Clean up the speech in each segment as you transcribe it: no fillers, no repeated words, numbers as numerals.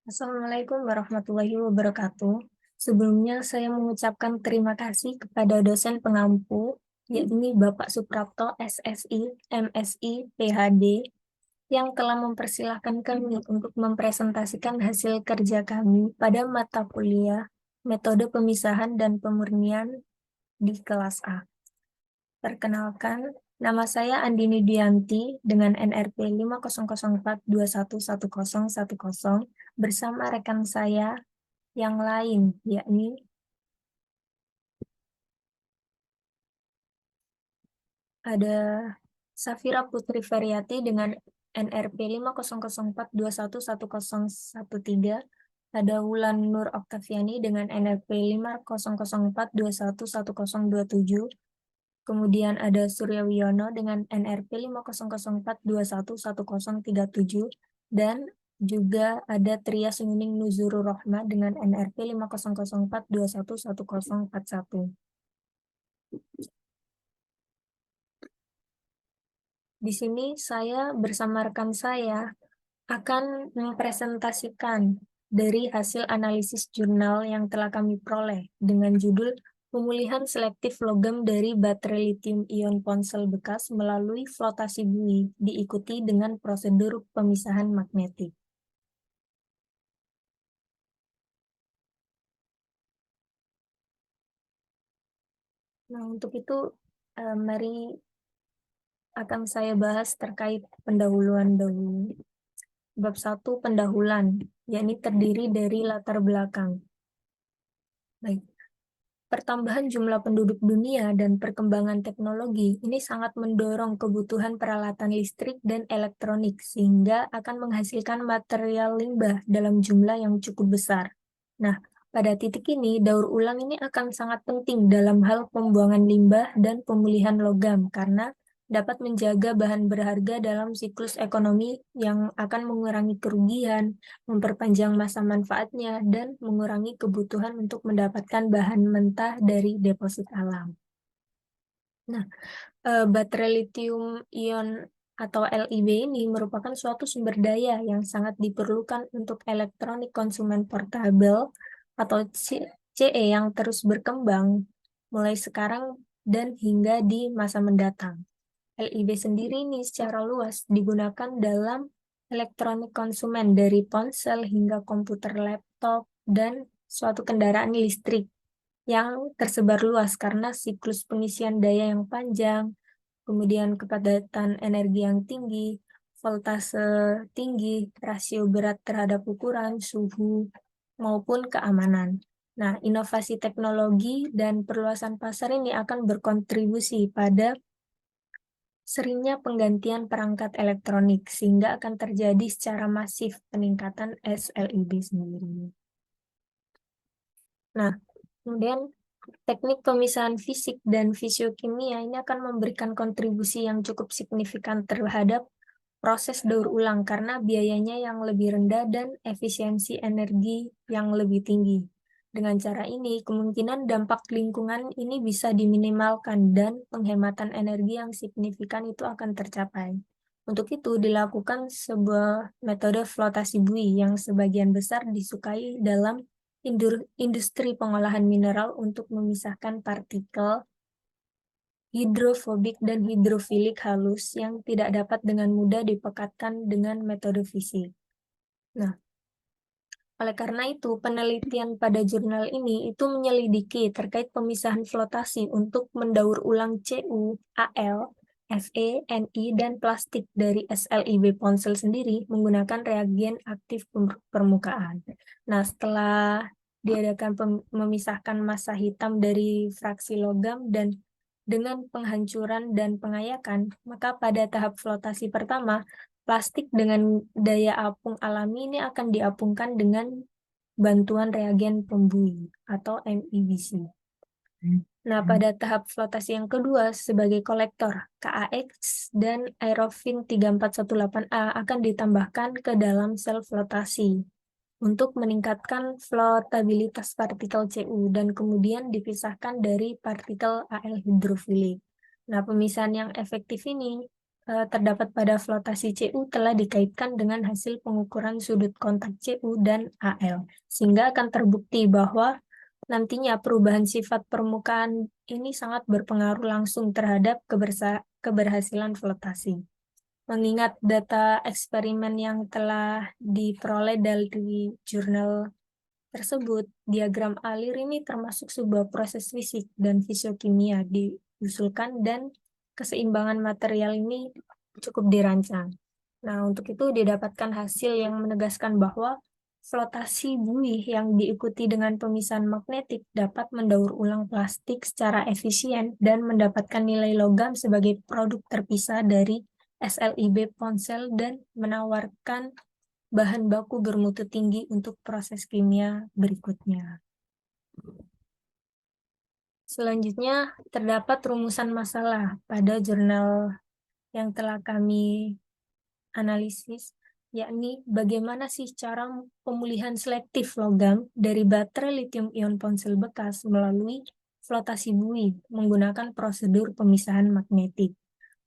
Assalamualaikum warahmatullahi wabarakatuh. Sebelumnya saya mengucapkan terima kasih kepada dosen pengampu, yakni Bapak Suprapto, SSI, MSI, PhD, yang telah mempersilahkan kami untuk mempresentasikan hasil kerja kami pada mata kuliah Metode Pemisahan dan Pemurnian di kelas A. Perkenalkan, nama saya Andini Dianti dengan NRP 50042111010 bersama rekan saya yang lain, yakni ada Safira Putri Feryati dengan NRP 50042111013, ada Wulan Nur Oktaviani dengan NRP 50042111027, kemudian ada Surya Wiono dengan NRP 50042111037, dan juga ada Tria Suning Nuzurur Rohma dengan NRP 50042111041. Di sini saya bersama rekan saya akan mempresentasikan dari hasil analisis jurnal yang telah kami peroleh dengan judul Pemulihan Selektif Logam dari Baterai Lithium-ion Ponsel Bekas melalui Flotasi Bui, diikuti dengan prosedur pemisahan magnetik. Nah, untuk itu, mari akan saya bahas terkait pendahuluan dahulu. Bab 1, pendahuluan, yakni terdiri dari latar belakang. Baik. Pertambahan jumlah penduduk dunia dan perkembangan teknologi ini sangat mendorong kebutuhan peralatan listrik dan elektronik sehingga akan menghasilkan material limbah dalam jumlah yang cukup besar. Nah, pada titik ini daur ulang ini akan sangat penting dalam hal pembuangan limbah dan pemulihan logam karena dapat menjaga bahan berharga dalam siklus ekonomi yang akan mengurangi kerugian, memperpanjang masa manfaatnya, dan mengurangi kebutuhan untuk mendapatkan bahan mentah dari deposit alam. Nah, baterai lithium-ion atau LIB ini merupakan suatu sumber daya yang sangat diperlukan untuk elektronik konsumen portabel atau CE yang terus berkembang mulai sekarang dan hingga di masa mendatang. LIB sendiri ini secara luas digunakan dalam elektronik konsumen dari ponsel hingga komputer laptop dan suatu kendaraan listrik yang tersebar luas karena siklus pengisian daya yang panjang, kemudian kepadatan energi yang tinggi, voltase tinggi, rasio berat terhadap ukuran, suhu, maupun keamanan. Nah, inovasi teknologi dan perluasan pasar ini akan berkontribusi pada seringnya penggantian perangkat elektronik, sehingga akan terjadi secara masif peningkatan SLIB sendiri. Nah, kemudian teknik pemisahan fisik dan fisiokimia ini akan memberikan kontribusi yang cukup signifikan terhadap proses daur ulang karena biayanya yang lebih rendah dan efisiensi energi yang lebih tinggi. Dengan cara ini, kemungkinan dampak lingkungan ini bisa diminimalkan dan penghematan energi yang signifikan itu akan tercapai. Untuk itu, dilakukan sebuah metode flotasi bui yang sebagian besar disukai dalam industri pengolahan mineral untuk memisahkan partikel hidrofobik dan hidrofilik halus yang tidak dapat dengan mudah dipekatkan dengan metode fisik. Nah, oleh karena itu, penelitian pada jurnal ini itu menyelidiki terkait pemisahan flotasi untuk mendaur ulang Cu, Al, Fe, Ni, dan plastik dari SLIB ponsel sendiri menggunakan reagen aktif permukaan. Nah, setelah diadakan memisahkan massa hitam dari fraksi logam dan dengan penghancuran dan pengayakan, maka pada tahap flotasi pertama, plastik dengan daya apung alami ini akan diapungkan dengan bantuan reagen pembui atau MIBC. Nah, pada tahap flotasi yang kedua, sebagai kolektor, KAX dan aerofin 3418A akan ditambahkan ke dalam sel flotasi untuk meningkatkan flotabilitas partikel Cu dan kemudian dipisahkan dari partikel Al hidrofilik. Nah, pemisahan yang efektif ini terdapat pada flotasi Cu telah dikaitkan dengan hasil pengukuran sudut kontak Cu dan Al, sehingga akan terbukti bahwa nantinya perubahan sifat permukaan ini sangat berpengaruh langsung terhadap keberhasilan flotasi. Mengingat data eksperimen yang telah diperoleh dari jurnal tersebut, diagram alir ini termasuk sebuah proses fisik dan fisiokimia diusulkan dan keseimbangan material ini cukup dirancang. Nah, untuk itu didapatkan hasil yang menegaskan bahwa flotasi buih yang diikuti dengan pemisahan magnetik dapat mendaur ulang plastik secara efisien dan mendapatkan nilai logam sebagai produk terpisah dari SLIB ponsel dan menawarkan bahan baku bermutu tinggi untuk proses kimia berikutnya. Selanjutnya, terdapat rumusan masalah pada jurnal yang telah kami analisis, yakni bagaimana sih cara pemulihan selektif logam dari baterai lithium-ion ponsel bekas melalui flotasi buih menggunakan prosedur pemisahan magnetik.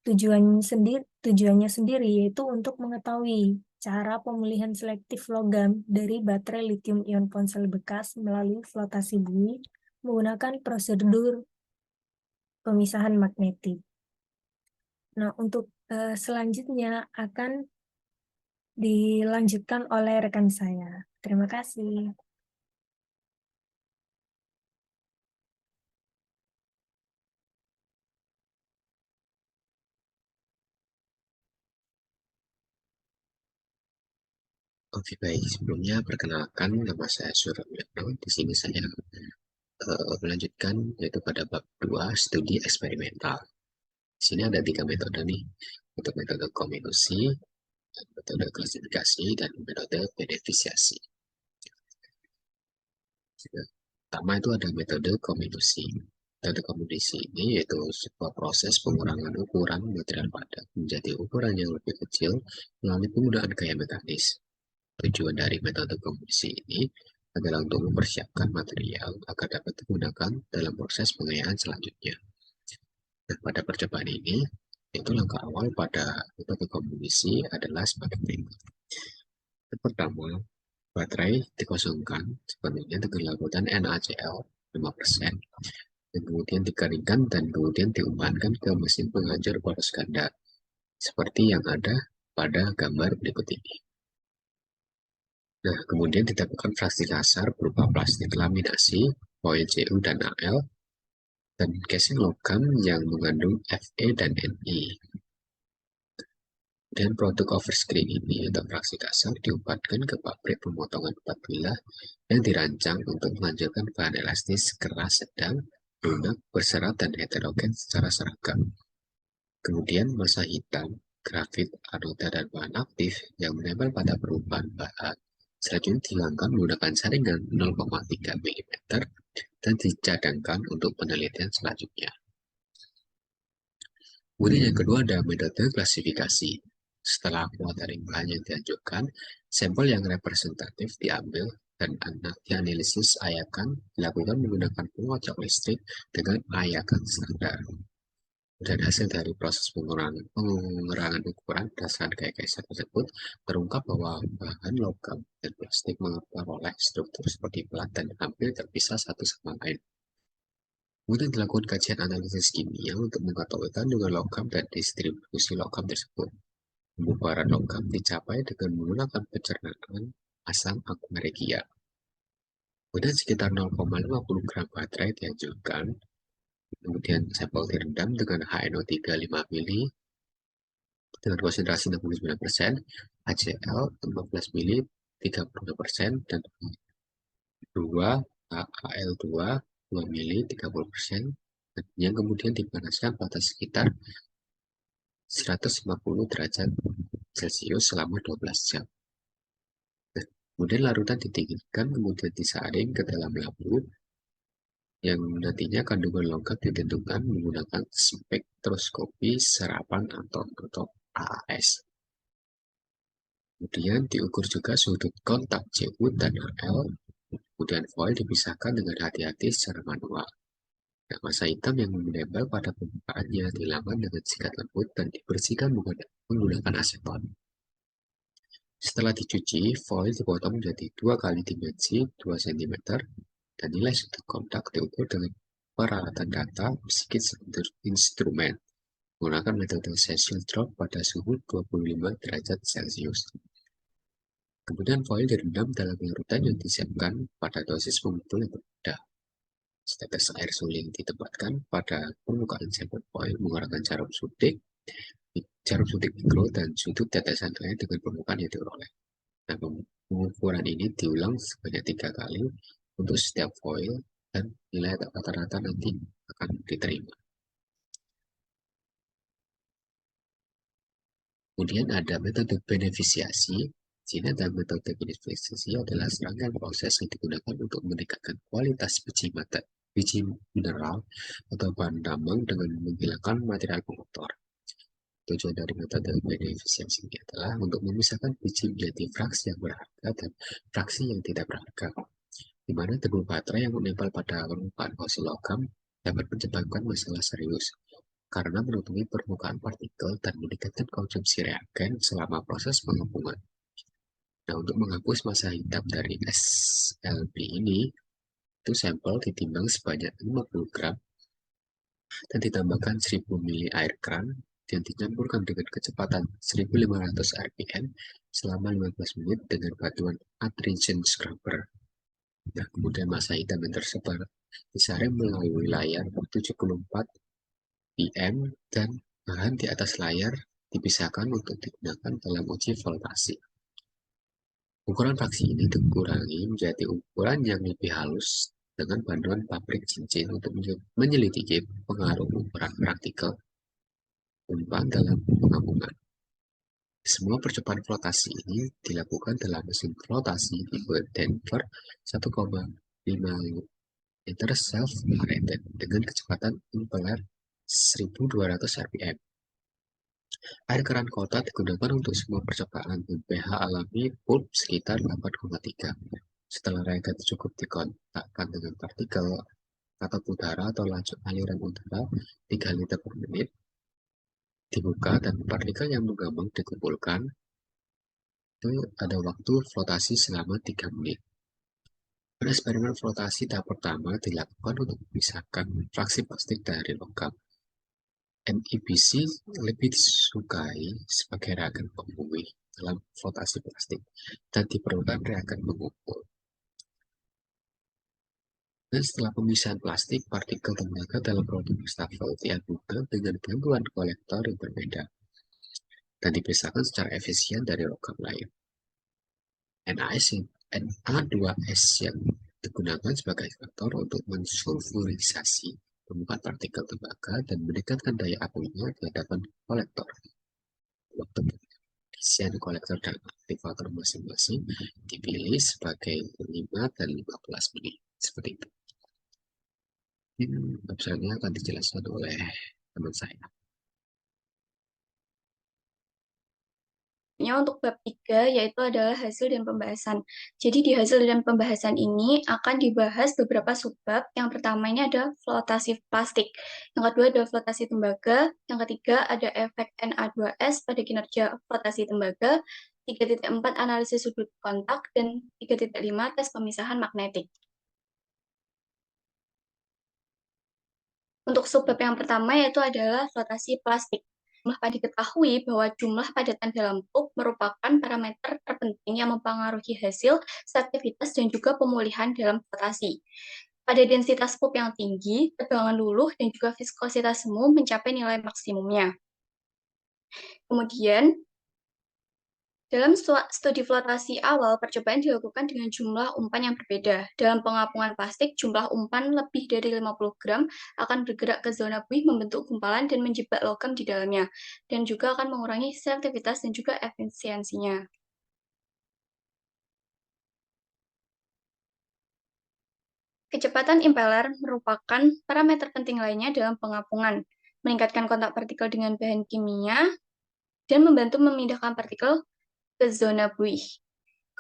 Tujuannya sendiri yaitu untuk mengetahui cara pemulihan selektif logam dari baterai lithium-ion ponsel bekas melalui flotasi buih menggunakan prosedur pemisahan magnetik. Nah, untuk selanjutnya akan dilanjutkan oleh rekan saya. Terima kasih. Oke, baik. Sebelumnya perkenalkan, nama saya Suryatno. Di sini saya melanjutkan yaitu pada bab 2 studi eksperimental. Di sini ada 3 metode nih, untuk metode kombinasi, metode klasifikasi, dan metode beneficiasi. Pertama itu ada metode kombinasi. Metode kombinasi ini yaitu sebuah proses pengurangan ukuran material padat menjadi ukuran yang lebih kecil melalui penggunaan gaya mekanis. Tujuan dari metode kombinasi ini adalah untuk mempersiapkan material agar dapat digunakan dalam proses pengayaan selanjutnya. Nah, pada percobaan ini, itu langkah awal pada metode kombinasi adalah sebagai berikut. Yang pertama, baterai dikosongkan sepenuhnya dengan larutan NaCl 5%, dan kemudian dikeringkan dan kemudian diumpankan ke mesin penghancur poros ganda, seperti yang ada pada gambar berikut ini. Nah, kemudian didapatkan fraksi kasar berupa plastik laminasi, foil Cu dan Al, dan casing logam yang mengandung Fe dan Ni. Dan produk overscreen ini atau fraksi kasar diumpankan ke pabrik pemotongan 4 bilah yang dirancang untuk menghancurkan bahan elastis keras sedang, lunak, berserat, dan heterogen secara seragam. Kemudian massa hitam, grafit, anoda, dan bahan aktif yang menempel pada perubahan bahan selanjutnya dihilangkan menggunakan saringan 0,3 mm dan dicadangkan untuk penelitian selanjutnya. Kemudian yang kedua ada metode klasifikasi. Setelah kuadering bahan yang dianjurkan, sampel yang representatif diambil dan dianalisis ayakan dilakukan menggunakan pengocok listrik dengan ayakan standar. Dan hasil dari proses pengurangan ukuran berdasarkan gaya geser tersebut terungkap bahwa bahan logam dan plastik memperoleh struktur seperti pelat dan hampir terpisah satu sama lain. Kemudian dilakukan kajian analisis kimia untuk mengetahui kandungan logam dan distribusi logam tersebut. Pembubaran logam dicapai dengan menggunakan pencernaan asam aquaregia. Kemudian sekitar 0,50 gram baterai dianjurkan. Kemudian sampel direndam dengan HNO3 5 mili dengan konsentrasi 69%, HCl 15 mili 30%, dan 2 HAL2 2 mili 30%, yang kemudian dipanaskan pada sekitar 150 derajat Celcius selama 12 jam. Nah, kemudian larutan didinginkan, kemudian disaring ke dalam lampu yang nantinya kandungan logam ditentukan menggunakan spektroskopi serapan atom atau AAS. Kemudian diukur juga sudut kontak Cu dan Al, kemudian foil dipisahkan dengan hati-hati secara manual. Nah, massa hitam yang menempel pada permukaannya dihilangkan dengan sikat lembut dan dibersihkan menggunakan aseton. Setelah dicuci, foil dipotong menjadi 2 kali dimensi 2 cm dan nilai sudut kontak diukur dengan peralatan data psikis instrumen menggunakan metode Cecil drop pada suhu 25 derajat Celcius. Kemudian foil direndam dalam larutan yang disiapkan pada dosis pengumpul yang berbeda. Setetes air suling ditempatkan pada permukaan sampel foil menggunakan jarum suntik mikro dan sudut tetesan air dengan permukaan yang diperoleh. Nah, pengukuran ini diulang sebanyak 3 kali untuk setiap foil dan nilai rata-rata nanti akan diterima. Kemudian ada metode beneficiasi. Sini ada metode beneficiasi adalah serangkaian proses yang digunakan untuk meningkatkan kualitas biji mineral atau bahan tambang dengan menghilangkan material pengotor. Tujuan dari metode beneficiasi ini adalah untuk memisahkan biji menjadi fraksi yang berharga dan fraksi yang tidak berharga, di mana debu baterai yang menempel pada permukaan fosil logam dapat menyebabkan masalah serius karena menutupi permukaan partikel dan meningkatkan konsumsi reagen selama proses pengembangan. Nah, untuk menghapus massa hitam dari SLB ini, itu sampel ditimbang sebanyak 50 gram dan ditambahkan 1000 ml air keran dan dicampurkan dengan kecepatan 1500 rpm selama 15 menit dengan bantuan attrition scrubber. Nah, kemudian massa hitam yang tersebar disaring melalui layar 74 pm dan bahan di atas layar dipisahkan untuk digunakan dalam uji voltasi. Ukuran fraksi ini dikurangi menjadi ukuran yang lebih halus dengan bantuan pabrik cincin untuk menyelidiki pengaruh ukuran partikel umpan dalam pengampungan. Semua percobaan flotasi ini dilakukan dalam mesin flotasi tipe Denver 1,5 liter self-rated dengan kecepatan impeller 1200 rpm. Air keran kota digunakan untuk semua percobaan dan pH alami pulp sekitar 8,3. Setelah reagen cukup dikontakkan dengan partikel atau udara atau laju aliran udara 3 liter per menit, dibuka dan partikel yang mengambang dikumpulkan. Itu ada waktu flotasi selama 3 menit. Eksperimen flotasi tahap pertama dilakukan untuk memisahkan fraksi plastik dari logam. NIBC lebih disukai sebagai reagen pembuih dalam flotasi plastik dan diperlukan reagen pengumpul. Dan setelah pemisahan plastik, partikel tembaga dalam produk wastafel diadukan dengan bantuan kolektor yang berbeda dan dipisahkan secara efisien dari logam lain. Na2S yang digunakan sebagai faktor untuk mensulfurisasi permukaan partikel tembaga dan meningkatkan daya apinya di hadapan kolektor. Waktu desain kolektor dan aktivator masing-masing dipilih sebagai 5 dan 15 menit. Seperti itu. Websitenya akan dijelaskan oleh teman saya. Untuk bab 3 yaitu adalah hasil dan pembahasan. Jadi di hasil dan pembahasan ini akan dibahas beberapa subbab. Yang pertama ini ada flotasi plastik. Yang kedua ada flotasi tembaga. Yang ketiga ada efek Na2S pada kinerja flotasi tembaga. 3.4 analisis sudut kontak dan 3.5 tes pemisahan magnetik. Untuk subbab yang pertama yaitu adalah flotasi plastik. Diketahui bahwa jumlah padatan dalam pup merupakan parameter terpenting yang mempengaruhi hasil, selektivitas, dan juga pemulihan dalam flotasi. Pada densitas pup yang tinggi, tegangan luluh dan juga viskositas semu mencapai nilai maksimumnya. Kemudian, dalam studi flotasi awal, percobaan dilakukan dengan jumlah umpan yang berbeda. Dalam pengapungan plastik, jumlah umpan lebih dari 50 gram akan bergerak ke zona buih membentuk gumpalan dan menjebak logam di dalamnya, dan juga akan mengurangi selektivitas dan juga efisiensinya. Kecepatan impeller merupakan parameter penting lainnya dalam pengapungan, meningkatkan kontak partikel dengan bahan kimia, dan membantu memindahkan partikel ke zona buih.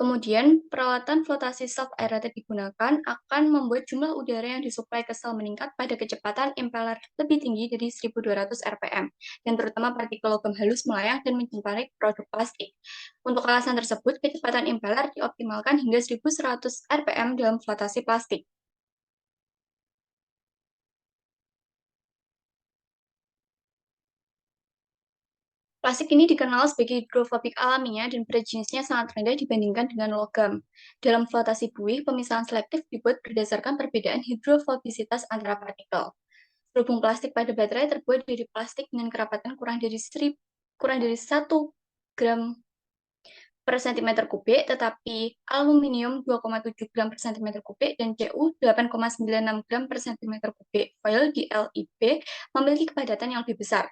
Kemudian, peralatan flotasi self-aerated digunakan akan membuat jumlah udara yang disuplai ke sel meningkat pada kecepatan impeller lebih tinggi dari 1.200 rpm, dan terutama partikel logam halus melayang dan mencemari produk plastik. Untuk alasan tersebut, kecepatan impeller dioptimalkan hingga 1.100 rpm dalam flotasi plastik. Plastik ini dikenal sebagai hidrofobik alaminya dan berat jenisnya sangat rendah dibandingkan dengan logam. Dalam flotasi buih, pemisahan selektif dibuat berdasarkan perbedaan hidrofobisitas antara partikel. Selubung plastik pada baterai terbuat dari plastik dengan kerapatan kurang dari 1 gram per cm kubik, tetapi aluminium 2,7 gram per cm kubik dan Cu 8,96 gram per cm kubik. Foil di LIB memiliki kepadatan yang lebih besar.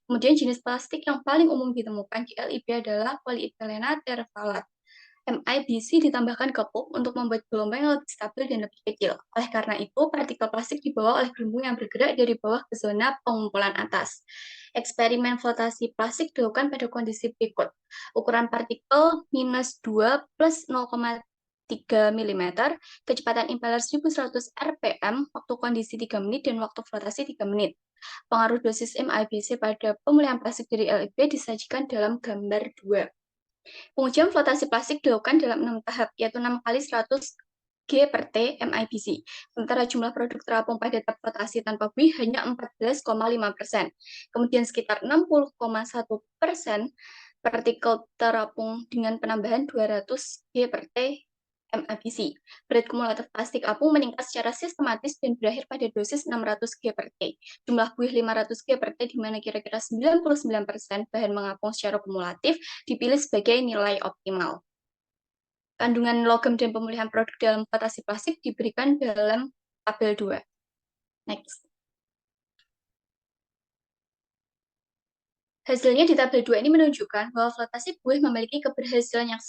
Kemudian jenis plastik yang paling umum ditemukan di LIB adalah polietilena terephthalate. MIBC ditambahkan ke pulp untuk membuat gelombang yang lebih stabil dan lebih kecil. Oleh karena itu, partikel plastik dibawa oleh gelembung yang bergerak dari bawah ke zona pengumpulan atas. Eksperimen flotasi plastik dilakukan pada kondisi berikut. Ukuran partikel -2 plus 0,3 mm, kecepatan impeller 1.100 rpm, waktu kondisi 3 menit, dan waktu flotasi 3 menit. Pengaruh dosis MIBC pada pemulihan plastik dari LIB disajikan dalam gambar 2. Pengujian flotasi plastik dilakukan dalam 6 tahap, yaitu 6 kali 100 G per T MIBC. Sementara jumlah produk terapung pada tahap flotasi tanpa buih hanya 14,5%. Kemudian sekitar 60,1% partikel terapung dengan penambahan 200 G per T MIBC. Berat kumulatif plastik apung meningkat secara sistematis dan berakhir pada dosis 600 G per T. Jumlah buih 500 G per T, di mana kira-kira 99% bahan mengapung secara kumulatif, dipilih sebagai nilai optimal. Kandungan logam dan pemulihan produk dalam flotasi plastik diberikan dalam tabel 2. Next. Hasilnya di tabel 2 ini menunjukkan bahwa flotasi buih memiliki keberhasilan yang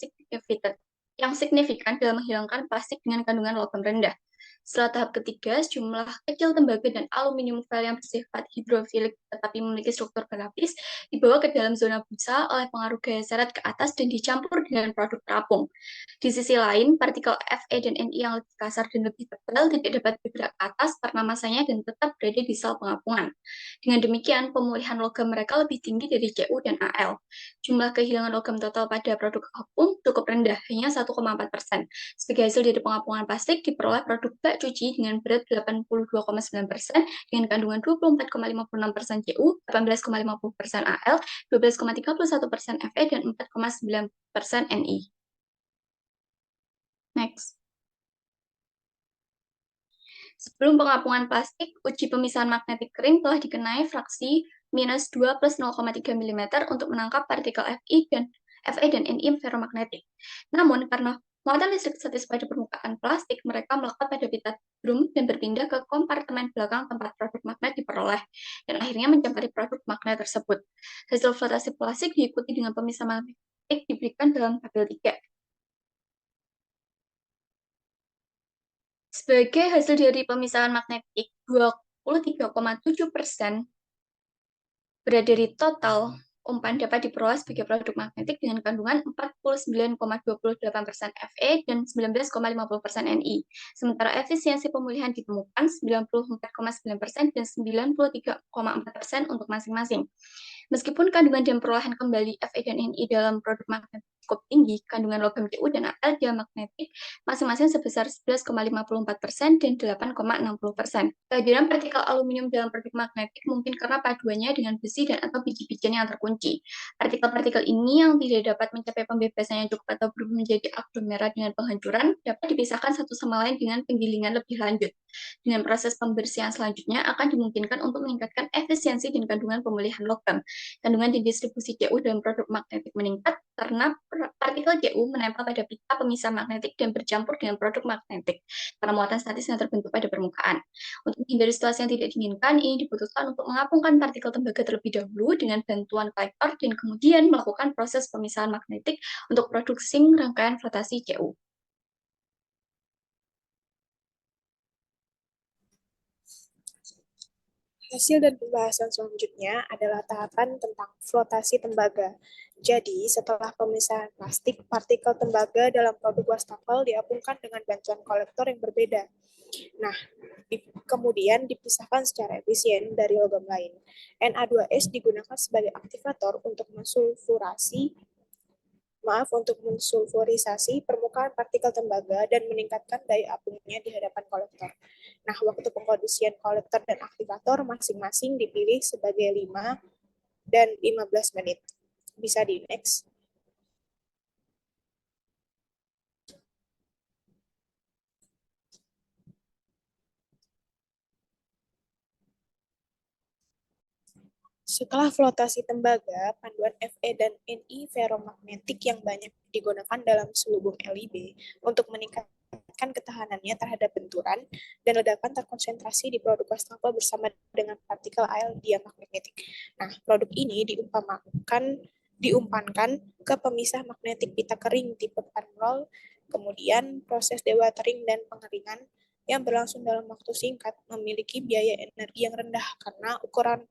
signifikan dalam menghilangkan plastik dengan kandungan logam rendah. Setelah tahap ketiga, sejumlah kecil tembaga dan aluminium foil yang bersifat hidrofilik tetapi memiliki struktur berlapis dibawa ke dalam zona busa oleh pengaruh gaya seret ke atas dan dicampur dengan produk terapung. Di sisi lain, partikel Fe dan Ni yang lebih kasar dan lebih tebal tidak dapat bergerak ke atas karena masanya dan tetap berada di sel pengapungan. Dengan demikian, pemulihan logam mereka lebih tinggi dari Cu dan Al. Jumlah kehilangan logam total pada produk apung cukup rendah, hanya 1,4%. Sebagai hasil dari pengapungan plastik, diperoleh produk bak cuci dengan berat 82,9%, dengan kandungan 24,56% Cu, 18,50% Al, 12,31% Fe, dan 4,9% Ni. Next. Sebelum pengapungan plastik, uji pemisahan magnetik kering telah dikenai fraksi -2 plus 0,3 mm untuk menangkap partikel Fe dan Ni ferromagnetik. Namun, karena muatan listrik statis pada permukaan plastik, mereka melekat pada pita drum dan berpindah ke kompartemen belakang tempat produk magnet diperoleh, dan akhirnya mencemari produk magnet tersebut. Hasil flotasi plastik diikuti dengan pemisahan magnetik diberikan dalam tabel 3. Sebagai hasil dari pemisahan magnetik, 23,7% berat dari total umpan dapat diperoleh sebagai produk magnetik dengan kandungan 49,28% Fe dan 19,50% Ni. Sementara efisiensi pemulihan ditemukan 94,9% dan 93,4% untuk masing-masing. Meskipun kandungan dan perolehan kembali Fe dan Ni dalam produk magnetik cukup tinggi, kandungan logam Cu dan Al diamagnetik masing-masing sebesar 11,54% dan 8,60%. Kehadiran partikel aluminium dalam produk magnetik mungkin karena paduannya dengan besi dan atau biji-bijian yang terkunci. Partikel-partikel ini yang tidak dapat mencapai pembebasan yang cukup atau berubah menjadi aglomerat dengan penghancuran dapat dipisahkan satu sama lain dengan penggilingan lebih lanjut. Dengan proses pembersihan selanjutnya akan dimungkinkan untuk meningkatkan efisiensi dan kandungan pemulihan logam. Kandungan dan distribusi Cu dalam produk magnetik meningkat karena partikel Cu menempel pada pita pemisah magnetik dan bercampur dengan produk magnetik karena muatan statis yang terbentuk pada permukaan. Untuk menghindari situasi yang tidak diinginkan, ini dibutuhkan untuk mengapungkan partikel tembaga terlebih dahulu dengan bantuan kolektor dan kemudian melakukan proses pemisahan magnetik untuk produksi rangkaian flotasi Cu. Hasil dan pembahasan selanjutnya adalah tahapan tentang flotasi tembaga. Jadi, setelah pemisahan plastik, partikel tembaga dalam produk wastafel diapungkan dengan bantuan kolektor yang berbeda. Nah, kemudian dipisahkan secara efisien dari logam lain. Na2S digunakan sebagai aktivator untuk mensulfurisasi permukaan partikel tembaga dan meningkatkan daya apungnya di hadapan kolektor. Nah, waktu pengkondisian kolektor dan aktivator masing-masing dipilih sebagai 5 dan 15 menit. Bisa di next. Setelah flotasi tembaga, panduan Fe dan Ni ferromagnetik yang banyak digunakan dalam selubung LIB untuk meningkatkan ketahanannya terhadap benturan dan ledakan terkonsentrasi di produk wastafel bersama dengan partikel Al diamagnetik. Nah, produk ini diumpankan ke pemisah magnetik pita kering tipe Parmol, kemudian proses dewatering dan pengeringan yang berlangsung dalam waktu singkat memiliki biaya energi yang rendah karena ukuran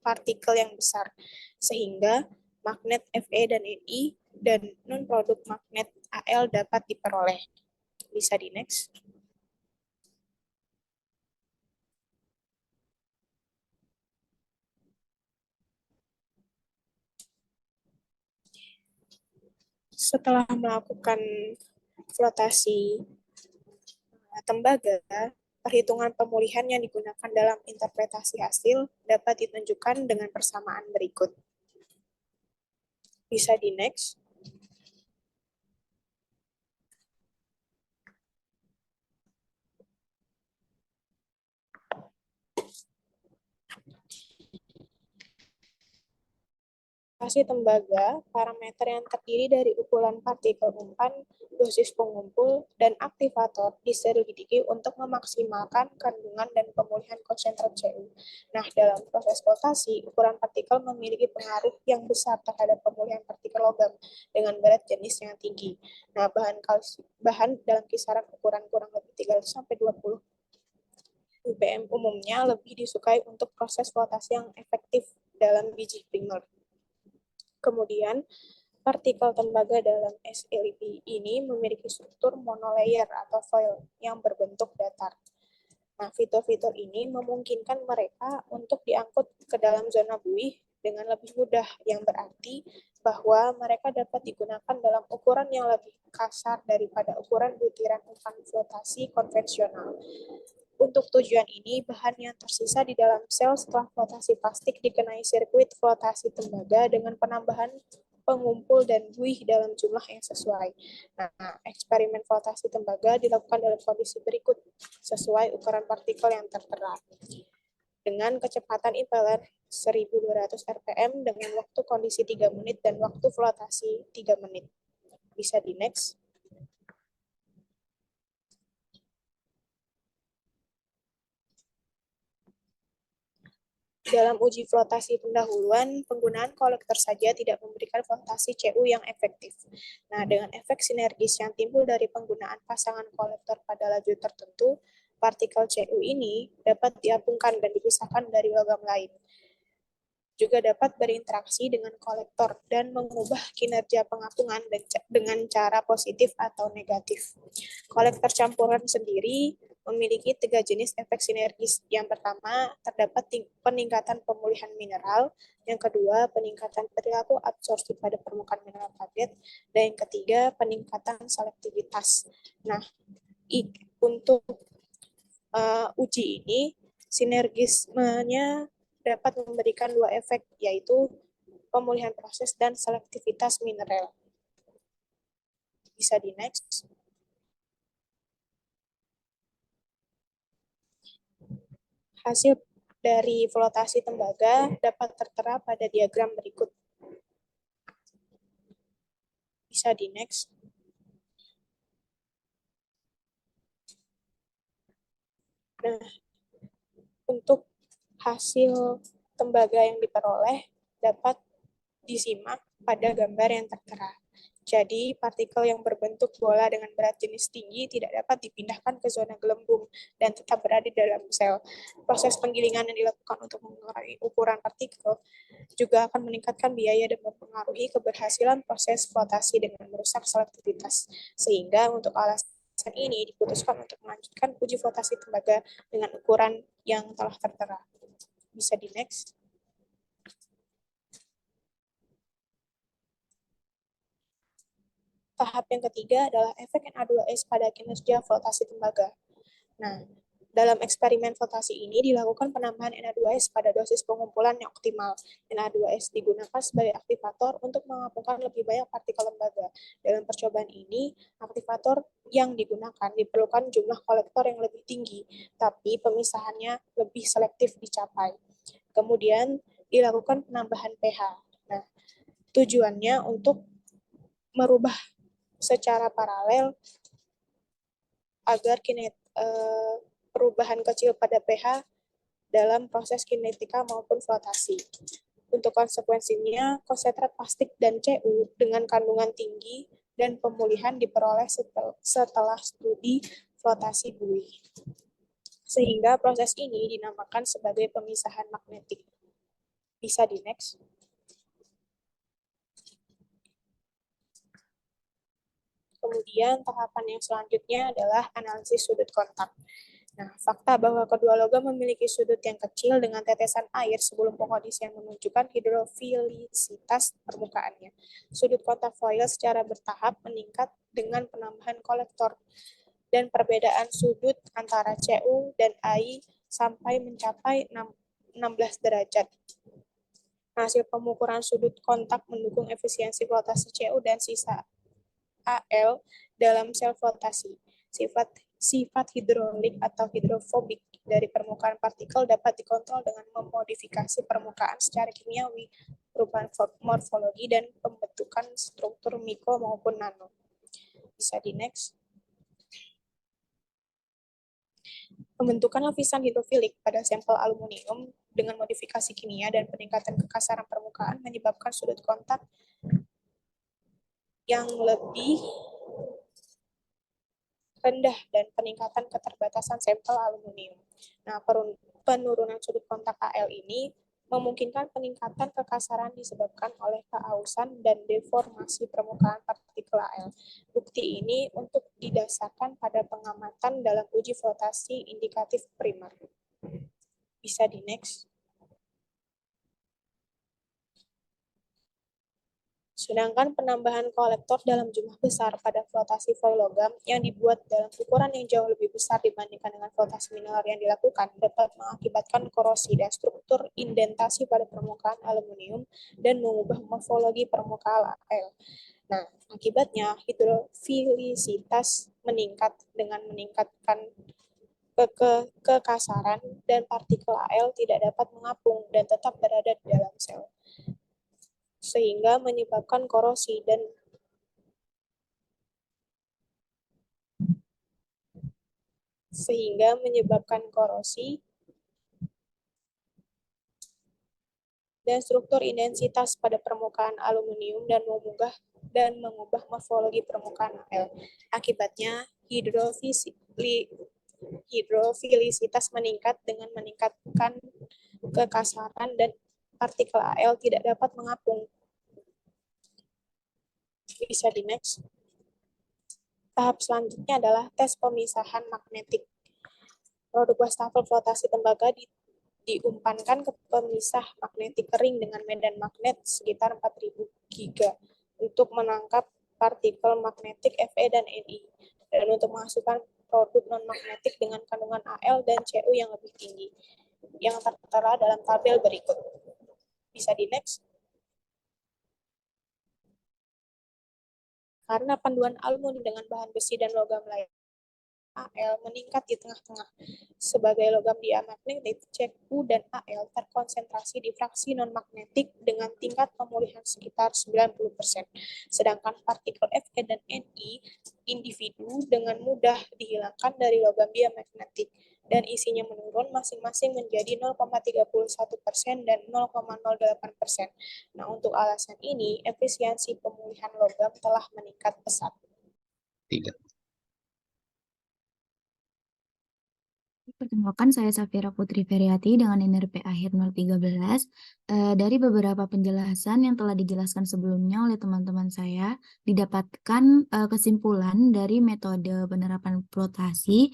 partikel yang besar, sehingga magnet Fe dan Ni dan non-produk magnet Al dapat diperoleh. Bisa di next. Setelah melakukan flotasi tembaga, perhitungan pemulihan yang digunakan dalam interpretasi hasil dapat ditunjukkan dengan persamaan berikut. Bisa di next. Flotasi tembaga, parameter yang terdiri dari ukuran partikel umpan, dosis pengumpul, dan aktivator diselidiki untuk memaksimalkan kandungan dan pemulihan konsentrat Cu. Nah, dalam proses flotasi, ukuran partikel memiliki pengaruh yang besar terhadap pemulihan partikel logam dengan berat jenis yang tinggi. Nah, bahan dalam kisaran ukuran kurang lebih 300-20 ppm umumnya lebih disukai untuk proses flotasi yang efektif dalam biji primer. Kemudian, partikel tembaga dalam SLIB ini memiliki struktur monolayer atau foil yang berbentuk datar. Nah, fitur-fitur ini memungkinkan mereka untuk diangkut ke dalam zona buih dengan lebih mudah, yang berarti bahwa mereka dapat digunakan dalam ukuran yang lebih kasar daripada ukuran butiran umpan flotasi konvensional. Untuk tujuan ini, bahan yang tersisa di dalam sel setelah flotasi plastik dikenai sirkuit flotasi tembaga dengan penambahan pengumpul dan buih dalam jumlah yang sesuai. Nah, eksperimen flotasi tembaga dilakukan dalam kondisi berikut sesuai ukuran partikel yang tertera. Dengan kecepatan impeller 1200 rpm dengan waktu kondisi 3 menit dan waktu flotasi 3 menit. Bisa di next. Dalam uji flotasi pendahuluan, penggunaan kolektor saja tidak memberikan flotasi Cu yang efektif. Nah, dengan efek sinergis yang timbul dari penggunaan pasangan kolektor pada laju tertentu, partikel Cu ini dapat diapungkan dan dipisahkan dari logam lain. Juga dapat berinteraksi dengan kolektor dan mengubah kinerja pengapungan dengan cara positif atau negatif. Kolektor campuran sendiri memiliki 3 jenis efek sinergis. Yang pertama, terdapat peningkatan pemulihan mineral. Yang kedua, peningkatan perilaku absorpsi pada permukaan mineral target. Dan yang ketiga, peningkatan selektivitas. Nah, untuk uji ini, sinergismenya dapat memberikan 2 efek, yaitu pemulihan proses dan selektivitas mineral. Bisa di next. Hasil dari flotasi tembaga dapat tertera pada diagram berikut. Bisa di next. Nah, untuk hasil tembaga yang diperoleh dapat disimak pada gambar yang tertera. Jadi, partikel yang berbentuk bola dengan berat jenis tinggi tidak dapat dipindahkan ke zona gelembung dan tetap berada di dalam sel. Proses penggilingan yang dilakukan untuk mengurangi ukuran partikel juga akan meningkatkan biaya dan mempengaruhi keberhasilan proses flotasi dengan merusak selektivitas. Sehingga untuk alasan ini diputuskan untuk melanjutkan uji flotasi tembaga dengan ukuran yang telah tertera. Bisa di next. Tahap yang ketiga adalah efek Na2S pada kinerja flotasi tembaga. Nah, dalam eksperimen flotasi ini dilakukan penambahan Na2S pada dosis pengumpulan yang optimal. Na2S digunakan sebagai aktivator untuk mengapungkan lebih banyak partikel lembaga. Dalam percobaan ini, aktivator yang digunakan diperlukan jumlah kolektor yang lebih tinggi, tapi pemisahannya lebih selektif dicapai. Kemudian dilakukan penambahan pH. Nah, tujuannya untuk merubah secara paralel agar perubahan kecil pada pH dalam proses kinetika maupun flotasi. Untuk konsekuensinya, konsentrat plastik dan Cu dengan kandungan tinggi dan pemulihan diperoleh setelah studi flotasi buih. Sehingga proses ini dinamakan sebagai pemisahan magnetik. Bisa di next. Kemudian tahapan yang selanjutnya adalah analisis sudut kontak. Nah, fakta bahwa kedua logam memiliki sudut yang kecil dengan tetesan air sebelum pengkondisian menunjukkan hidrofilisitas permukaannya. Sudut kontak foil secara bertahap meningkat dengan penambahan kolektor dan perbedaan sudut antara Cu dan Ai sampai mencapai 16 derajat. Hasil pengukuran sudut kontak mendukung efisiensi flotasi Cu dan sisa Al dalam sel flotasi. Sifat hidrolik atau hidrofobik dari permukaan partikel dapat dikontrol dengan memodifikasi permukaan secara kimiawi, perubahan morfologi, dan pembentukan struktur mikro maupun nano. Bisa di next. Pembentukan lapisan hidrofilik pada sampel aluminium dengan modifikasi kimia dan peningkatan kekasaran permukaan menyebabkan sudut kontak yang lebih rendah dan peningkatan keterbatasan sampel aluminium. Nah, penurunan sudut kontak Al ini memungkinkan peningkatan kekasaran disebabkan oleh keausan dan deformasi permukaan partikel Al. Bukti ini untuk didasarkan pada pengamatan dalam uji flotasi indikatif primer. Bisa di next. Sedangkan penambahan kolektor dalam jumlah besar pada flotasi foil logam yang dibuat dalam ukuran yang jauh lebih besar dibandingkan dengan flotasi mineral yang dilakukan dapat mengakibatkan korosi dan struktur indentasi pada permukaan aluminium dan mengubah morfologi permukaan Al. Nah, akibatnya hidrofilisitas meningkat dengan meningkatkan kekasaran dan partikel Al tidak dapat mengapung dan tetap berada di dalam sel, sehingga menyebabkan korosi dan struktur intensitas pada permukaan aluminium dan mengubah morfologi permukaan Al. Akibatnya hidrofilisitas meningkat dengan meningkatkan kekasaran dan partikel Al tidak dapat mengapung. Bisa di next. Tahap selanjutnya adalah tes pemisahan magnetik. Produk wastafel flotasi tembaga diumpankan ke pemisah magnetik kering dengan medan magnet sekitar 4000 giga untuk menangkap partikel magnetik Fe dan Ni, dan untuk menghasilkan produk non-magnetik dengan kandungan Al dan Cu yang lebih tinggi, yang tertera dalam tabel berikut. Bisa di next. Karena panduan aluminium dengan bahan besi dan logam lain, Al meningkat di tengah-tengah. Sebagai logam diamagnetik, Cu dan Al terkonsentrasi di fraksi non-magnetik dengan tingkat pemulihan sekitar 90%. Sedangkan partikel Fe dan Ni individu dengan mudah dihilangkan dari logam diamagnetik dan isinya menurun masing-masing menjadi 0,31% dan 0,08%. Nah, untuk alasan ini, efisiensi pemulihan pemulihan logam telah meningkat pesat? Tidak. Perkenalkan, saya Safira Putri Feryati dengan NRP akhir 013. Dari beberapa penjelasan yang telah dijelaskan sebelumnya oleh teman-teman saya, didapatkan kesimpulan dari metode penerapan flotasi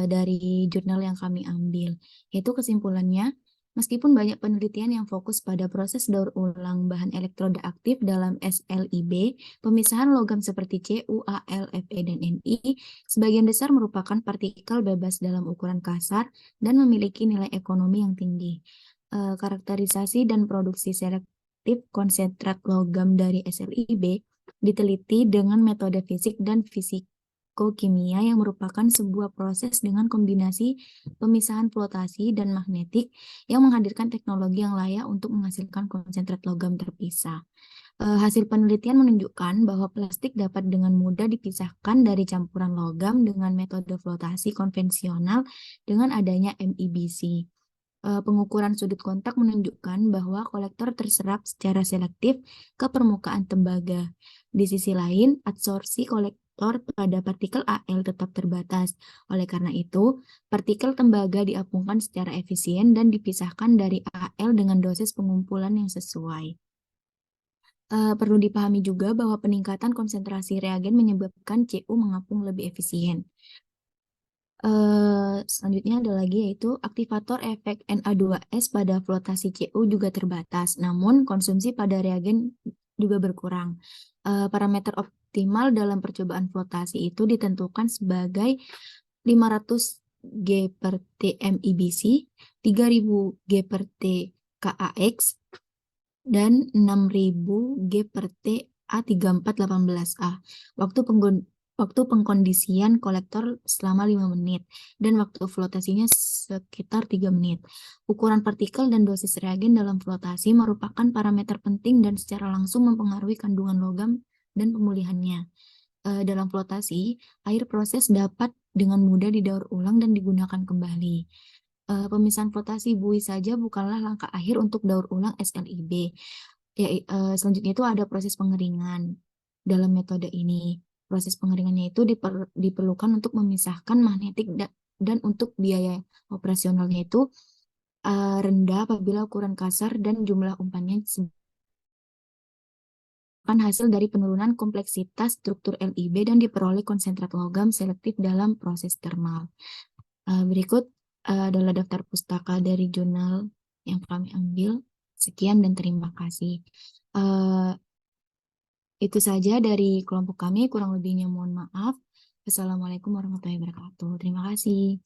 dari jurnal yang kami ambil. Yaitu kesimpulannya, meskipun banyak penelitian yang fokus pada proses daur ulang bahan elektroda aktif dalam SLIB, pemisahan logam seperti Cu, Al, Fe, dan Ni sebagian besar merupakan partikel bebas dalam ukuran kasar dan memiliki nilai ekonomi yang tinggi. Karakterisasi dan produksi selektif konsentrat logam dari SLIB diteliti dengan metode fisik dan fisikokimia yang merupakan sebuah proses dengan kombinasi pemisahan flotasi dan magnetik yang menghadirkan teknologi yang layak untuk menghasilkan konsentrat logam terpisah. Hasil penelitian menunjukkan bahwa plastik dapat dengan mudah dipisahkan dari campuran logam dengan metode flotasi konvensional dengan adanya MIBC. Pengukuran sudut kontak menunjukkan bahwa kolektor terserap secara selektif ke permukaan tembaga. Di sisi lain, adsorpsi kolektor pada partikel Al tetap terbatas. Oleh karena itu, partikel tembaga diapungkan secara efisien dan dipisahkan dari Al dengan dosis pengumpulan yang sesuai. Perlu dipahami juga bahwa peningkatan konsentrasi reagen menyebabkan Cu mengapung lebih efisien. Selanjutnya ada lagi yaitu aktivator efek Na2S pada flotasi Cu juga terbatas, namun konsumsi pada reagen juga berkurang. Parameter optimal dalam percobaan flotasi itu ditentukan sebagai 500 G per T MIBC, 3000 G per T KAX, dan 6000 G per T A3418A. Waktu pengkondisian kolektor selama 5 menit dan waktu flotasinya sekitar 3 menit. Ukuran partikel dan dosis reagen dalam flotasi merupakan parameter penting dan secara langsung mempengaruhi kandungan logam dan pemulihannya. Dalam flotasi, air proses dapat dengan mudah didaur ulang dan digunakan kembali. Pemisahan flotasi buih saja bukanlah langkah akhir untuk daur ulang SLIB. Selanjutnya itu ada proses pengeringan dalam metode ini. Proses pengeringannya itu diperlukan untuk memisahkan magnetik dan untuk biaya operasionalnya itu rendah apabila ukuran kasar dan jumlah umpannya hasil dari penurunan kompleksitas struktur LIB dan diperoleh konsentrat logam selektif dalam proses termal. Berikut adalah daftar pustaka dari jurnal yang kami ambil. Sekian dan terima kasih. Itu saja dari kelompok kami, kurang lebihnya mohon maaf. Assalamualaikum warahmatullahi wabarakatuh. Terima kasih.